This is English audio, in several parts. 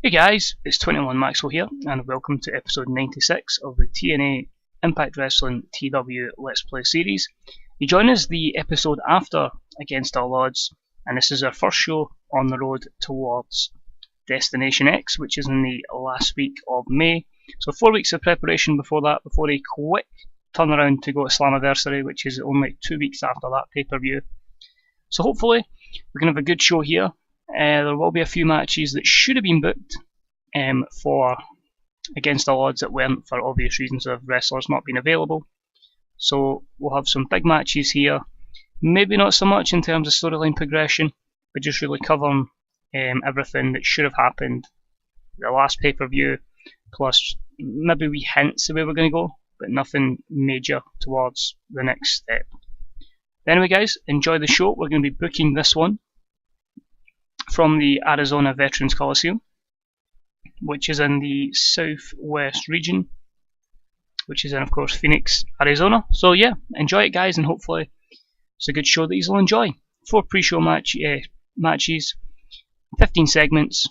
Hey guys, it's 21 Maxwell here, and welcome to episode 96 of the TNA Impact Wrestling TW Let's Play series. You join us the episode after Against All Odds, and this is our first show on the road towards Destination X, which is in the last week of May. So 4 weeks of preparation before that, before a quick turnaround to go to Slammiversary, which is only 2 weeks after that pay-per-view. So hopefully we're going to have a good show here. There will be a few matches that should have been booked for Against All Odds that weren't for obvious reasons of wrestlers not being available. So we'll have some big matches here. Maybe not so much in terms of storyline progression, but just really covering everything that should have happened the last pay-per-view, plus maybe we hints the way we're going to go, but nothing major towards the next step. Anyway guys, enjoy the show. We're going to be booking this one from the Arizona Veterans Coliseum, which is in the southwest region, which is in, of course, Phoenix, Arizona. So yeah, enjoy it guys, and hopefully it's a good show that you'll enjoy. 4 pre-show matches, 15 segments.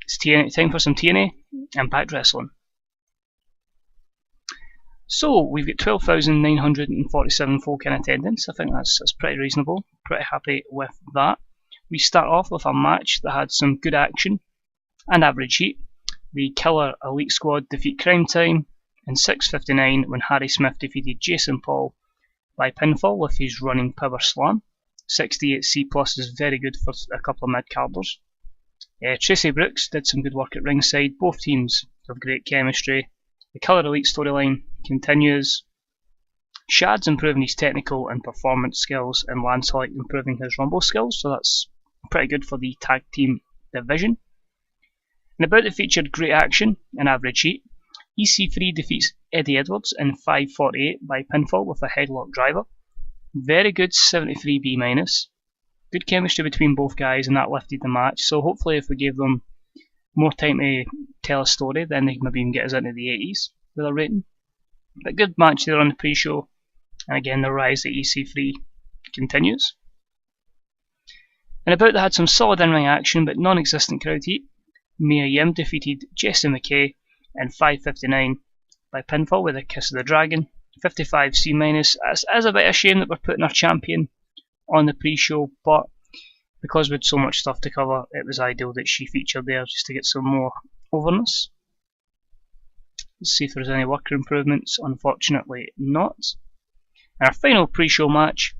It's time for some TNA Impact Wrestling. So we've got 12,947 folk in attendance. I think that's pretty reasonable. Pretty happy with that. We start off with a match that had some good action and average heat. The Killer Elite Squad defeat Crime Time in 6:59 when Harry Smith defeated Jason Paul by pinfall with his running power slam. 68C+ is very good for a couple of mid-carders. Tracy Brooks did some good work at ringside. Both teams have great chemistry. The Killer Elite storyline continues. Shad's improving his technical and performance skills, and Lance Hoyt improving his rumble skills, so that's pretty good for the tag team division. And about the featured great action and average heat, EC3 defeats Eddie Edwards in 5:48 by pinfall with a headlock driver. Very good 73B-. Good chemistry between both guys, and that lifted the match, so hopefully if we gave them more time to tell a story, then they can maybe even get us into the 80s with a rating. But good match there on the pre-show, and again the rise of EC3 continues. And about that had some solid in-ring action but non-existent crowd heat. Mia Yim defeated Jessie McKay in 5:59 by pinfall with a Kiss of the Dragon. 55C-. It's a bit of a shame that we're putting our champion on the pre-show, but because we had so much stuff to cover, it was ideal that she featured there just to get some more overness. Let's see if there's any worker improvements. Unfortunately not. And our final pre-show match,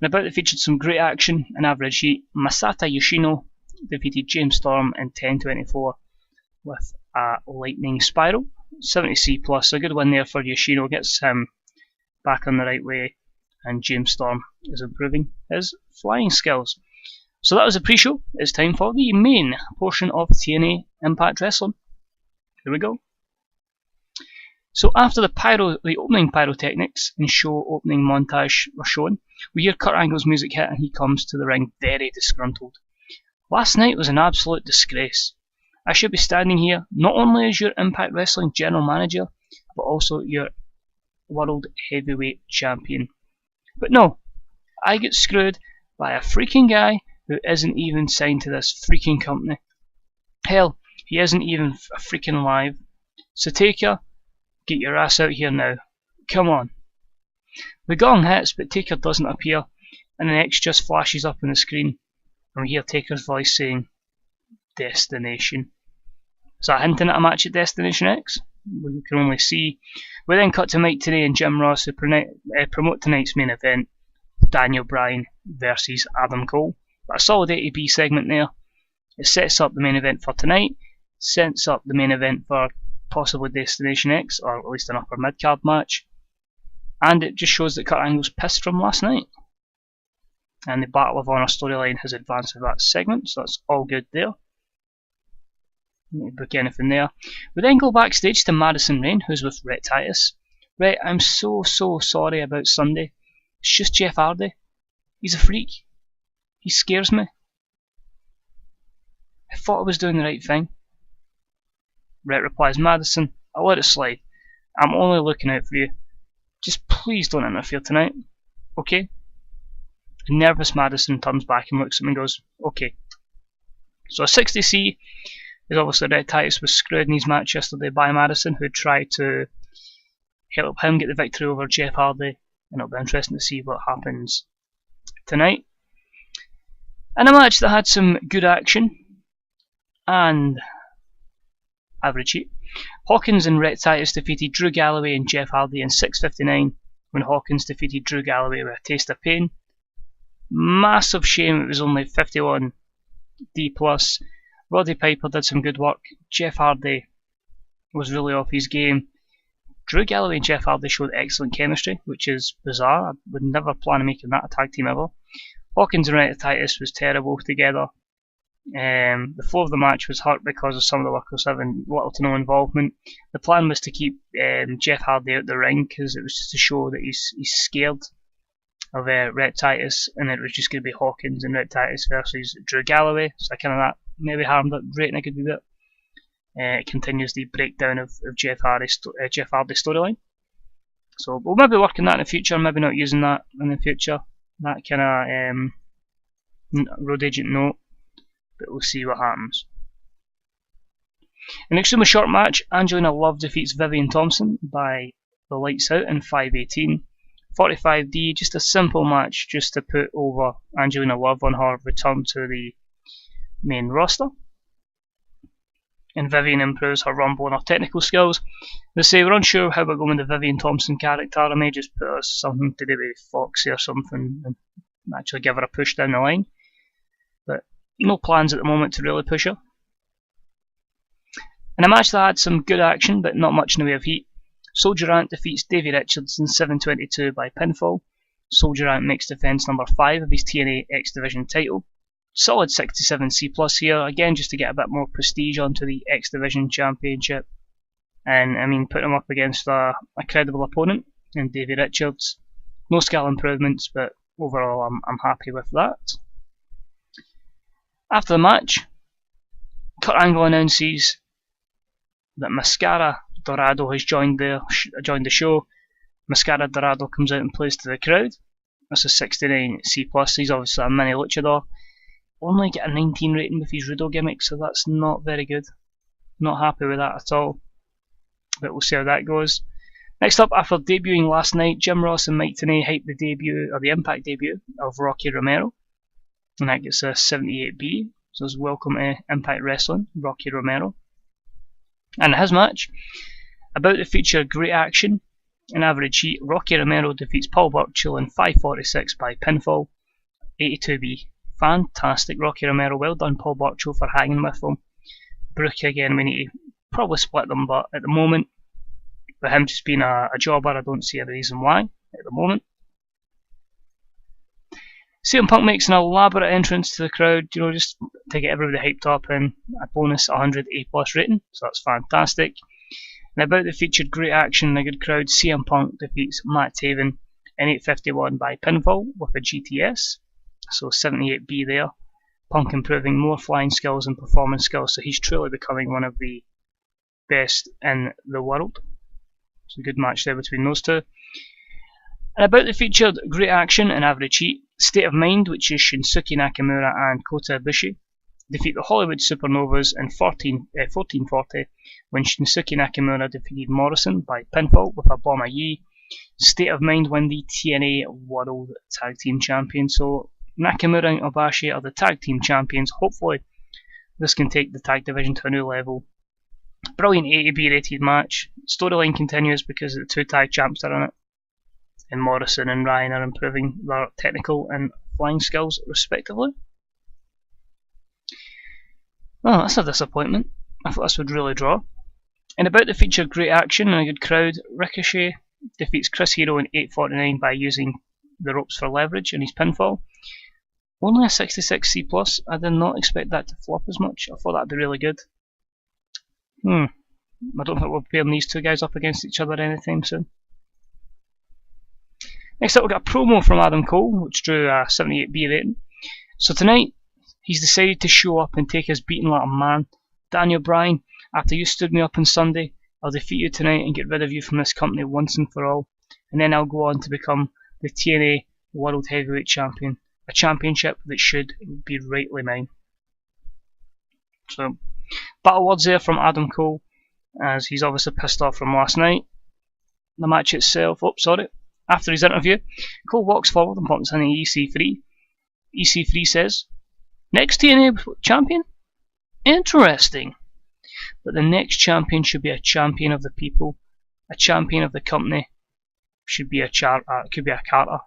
and about it featured some great action and average heat. Masata Yoshino defeated James Storm in 10:24 with a lightning spiral. 70C+, a good win there for Yoshino, gets him back on the right way, and James Storm is improving his flying skills. So that was the pre-show. It's time for the main portion of TNA Impact Wrestling. Here we go. So after the opening pyrotechnics and show opening montage were shown, we hear Kurt Angle's music hit and he comes to the ring very disgruntled. Last night was an absolute disgrace. I should be standing here not only as your Impact Wrestling General Manager, but also your World Heavyweight Champion. But no, I get screwed by a freaking guy who isn't even signed to this freaking company. Hell, he isn't even freaking alive. So Taker, get your ass out here now. Come on. The gong hits, but Taker doesn't appear, and an X just flashes up on the screen, and we hear Taker's voice saying, Destination. Is that hinting at a match at Destination X? We can only see. We then cut to Mike Tenay and Jim Ross who promote tonight's main event, Daniel Bryan versus Adam Cole. A solid 80B segment there. It sets up the main event for tonight, sets up the main event for possibly Destination X, or at least an upper mid-card match, and it just shows that Kurt Angle's pissed from last night. And the Battle of Honor storyline has advanced with that segment, so that's all good there. Don't book anything there. We then go backstage to Madison Rayne, who's with Rhett Titus. Rhett, I'm so sorry about Sunday. It's just Jeff Hardy. He's a freak. He scares me. I thought I was doing the right thing. Rhett replies, Madison, I'll let it slide. I'm only looking out for you. Just please don't interfere tonight. Okay? Nervous Madison turns back and looks at him and goes, okay. So a 60C As obviously Red Titus was screwed in his match yesterday by Madison, who tried to help him get the victory over Jeff Hardy, and it'll be interesting to see what happens tonight. In a match that had some good action and average heat, Hawkins and Red Titus defeated Drew Galloway and Jeff Hardy in 6:59 when Hawkins defeated Drew Galloway with a taste of pain. Massive shame it was only 51 D+. Roddy Piper did some good work. Jeff Hardy was really off his game. Drew Galloway and Jeff Hardy showed excellent chemistry, which is bizarre. I would never plan on making that a tag team ever. Hawkins and Red Titus was terrible together. The flow of the match was hurt because of some of the workers having little to no involvement. The plan was to keep Jeff Hardy out the ring because it was just to show that he's scared of Red Titus, and it was just going to be Hawkins and Red Titus versus Drew Galloway. So kind of that maybe harmed that rating a good bit. It continues the breakdown of Jeff Hardy's storyline. So we'll maybe work on that in the future, maybe not using that in the future. That kind of road agent note, but we'll see what happens. In an extremely short match, Angelina Love defeats Vivian Thompson by the lights out in 5:18. 45D, just a simple match just to put over Angelina Love on her return to the main roster. And Vivian improves her rumble and her technical skills. They say we're unsure how we're going with the Vivian Thompson character. I may just put us something to do with Foxy or something and actually give her a push down the line. But no plans at the moment to really push her. In a match that had some good action but not much in the way of heat, Soldier Ant defeats Davey Richards in 7:22 by pinfall. Soldier Ant makes defense number 5 of his TNA X Division title. Solid 67 C+ here, again just to get a bit more prestige onto the X Division Championship. And I mean, put him up against a credible opponent in Davey Richards. No skill improvements, but overall I'm happy with that. After the match, Kurt Angle announces that Mascara Dorado has joined the show. Mascara Dorado comes out and plays to the crowd. That's a 69 C+. He's obviously a mini luchador. Only get a 19 rating with his Rudo gimmick, so that's not very good. Not happy with that at all. But we'll see how that goes. Next up, after debuting last night, Jim Ross and Mike Tenay hyped the debut, or the Impact debut, of Rocky Romero. And that gets a 78B. So it's welcome to Impact Wrestling, Rocky Romero. And his match, about to feature great action and average heat, Rocky Romero defeats Paul Burchill in 5:46 by pinfall, 82B. Fantastic, Rocky Romero. Well done, Paul Burchill, for hanging with them. Brooke again, we need to probably split them, but at the moment, with him just being a jobber, I don't see a reason why at the moment. CM Punk makes an elaborate entrance to the crowd, just to get everybody hyped up, and a bonus 100 A+ rating, so that's fantastic. And about the featured great action and a good crowd, CM Punk defeats Matt Taven in 8:51 by pinfall with a GTS, so 78B there. Punk improving more flying skills and performance skills, so he's truly becoming one of the best in the world. It's a good match there between those two. And about the featured great action and average heat, State of Mind, which is Shinsuke Nakamura and Kota Ibushi, defeat the Hollywood Supernovas in 14:40 when Shinsuke Nakamura defeated Morrison by pinfall with a Bomber Yi. State of Mind win the TNA World Tag Team Champions. So Nakamura and Ibushi are the Tag Team Champions. Hopefully this can take the tag division to a new level. Brilliant A to B rated match. Storyline continues because the two tag champs are in it. And Morrison and Ryan are improving their technical and flying skills respectively. Oh, that's a disappointment. I thought this would really draw. And about the featured great action and a good crowd, Ricochet defeats Chris Hero in 8:49 by using the ropes for leverage in his pinfall. Only a 66 C+. I did not expect that to flop as much. I thought that'd be really good. I don't think we'll be pairing these two guys up against each other anytime soon. Next up, we've got a promo from Adam Cole, which drew a 78B rating. So tonight, he's decided to show up and take his beating like a man. Daniel Bryan, after you stood me up on Sunday, I'll defeat you tonight and get rid of you from this company once and for all. And then I'll go on to become the TNA World Heavyweight Champion. A championship that should be rightly mine. So, Battle words there from Adam Cole, as he's obviously pissed off from last night. The match itself, after his interview, Cole walks forward and bumps into EC3. EC3 says, "Next TNA champion? Interesting. But the next champion should be a champion of the people, a champion of the company. Should be could be a Carter.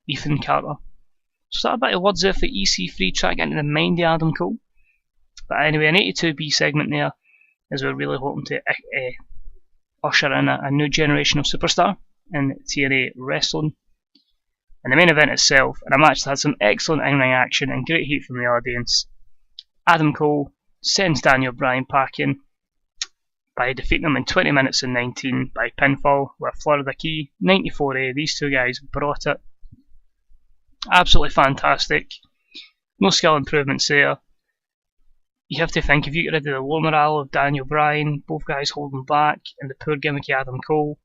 Ethan Carter." So that a bit of words there for EC3 trying to get into the mind of Adam Cole. But anyway, an 82B segment there, as we're really hoping to usher in a new generation of superstar in TNA wrestling. And the main event itself, in a match that had some excellent in-ring action and great heat from the audience, Adam Cole sends Daniel Bryan packing by defeating him in 20 minutes and 19 by pinfall with a Florida Key, 94A. These two guys brought it. Absolutely fantastic. No skill improvements there. You have to think, if you get rid of the low morale of Daniel Bryan, both guys holding back, and the poor gimmicky Adam Cole,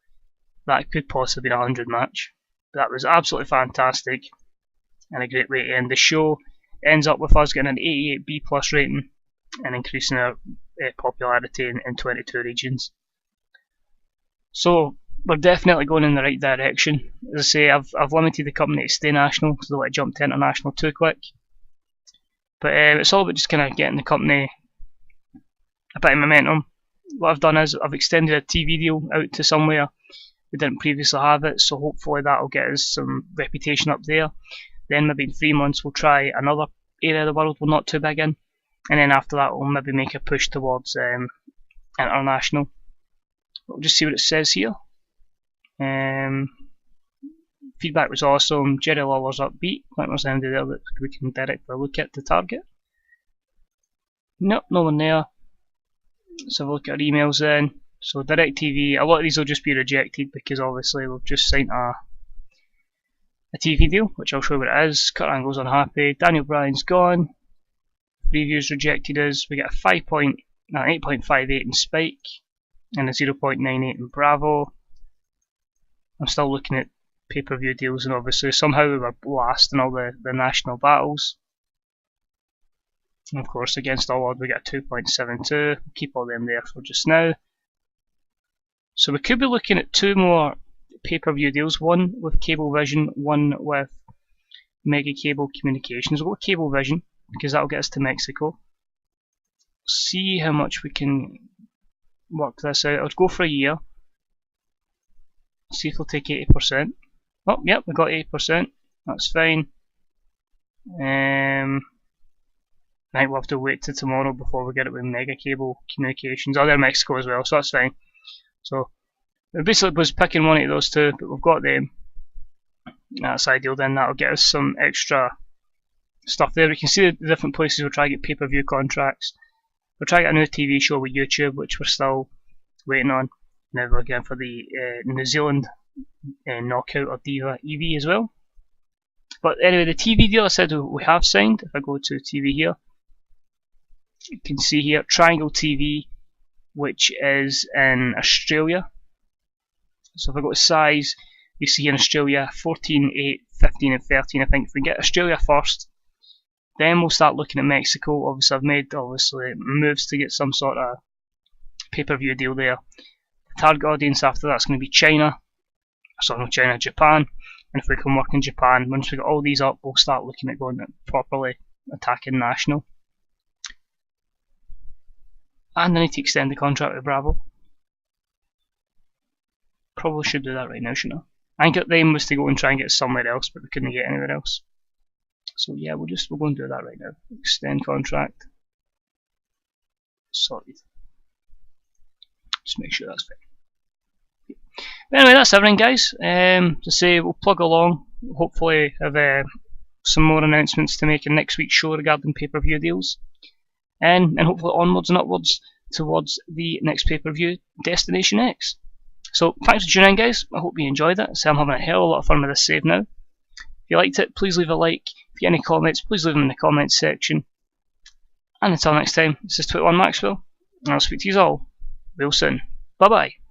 that could possibly be a 100 match. That was absolutely fantastic and a great way to end the show. Ends up with us getting an 88B plus rating and increasing our popularity in 22 regions. So we're definitely going in the right direction. As I say, I've limited the company to stay national because I don't want to jump to international too quick. But it's all about just kind of getting the company a bit of momentum. What I've done is I've extended a TV deal out to somewhere we didn't previously have it, so hopefully that will get us some reputation up there. Then maybe in 3 months we'll try another area of the world we're not too big in, and then after that we'll maybe make a push towards international. We'll just see what it says here. Feedback was awesome. Jerry Lawler's upbeat. Like there's anybody there that we can directly look at the target. Nope, no one there. Let's have a look at our emails then. So DirecTV, a lot of these will just be rejected because obviously we've just signed a TV deal, which I'll show you what it is. Kurt Angle's unhappy. Daniel Bryan's gone. Reviews rejected us. We get a 8.58 in Spike and a 0.98 in Bravo. I'm still looking at pay-per-view deals, and obviously somehow we were last in all the national battles. And of course, against all odds we get a 2.72. Keep all them there for just now. So we could be looking at 2 more pay-per-view deals, one with Cablevision, one with Mega Cable Communications. We'll go with Cablevision because that'll get us to Mexico. See how much we can work this out. I'll go for a year. See if we'll take 80%. Oh, yep, we got 80%. That's fine. I think we'll have to wait till tomorrow before we get it with Mega Cable Communications. Oh, they're in Mexico as well, so that's fine. So it basically was picking one of those two, but we've got them. That's ideal. Then that'll get us some extra stuff there. We can see the different places we'll try to get pay-per-view contracts. We'll try to get a new TV show with YouTube, which we're still waiting on. Now we're going for the New Zealand Knockout or Diva EV as well. But anyway, the TV deal I said we have signed. If I go to TV here, you can see here Triangle TV, which is in Australia. So if I go to size, you see here in Australia 14, 8, 15 and 13. I think if we get Australia first, then we'll start looking at Mexico. Obviously I've made moves to get some sort of pay-per-view deal there. The target audience after that's going to be China. So no, China, Japan. And if we can work in Japan, once we get all these up, we'll start looking at going properly attacking national. And I need to extend the contract with Bravo. Probably should do that right now, shouldn't I? I think the aim was to go and try and get somewhere else, but we couldn't get anywhere else. So yeah, we're going to do that right now. Extend contract. Sorted. Just make sure that's fine. But anyway, that's everything, guys. To say, we'll plug along. Hopefully have some more announcements to make in next week's show regarding pay-per-view deals. And hopefully onwards and upwards towards the next pay-per-view, Destination X. So thanks for tuning in, guys. I hope you enjoyed it. So I'm having a hell of a lot of fun with this save now. If you liked it, please leave a like. If you have any comments, please leave them in the comments section. And until next time, this is 21 Maxwell, and I'll speak to you all real soon. Bye bye.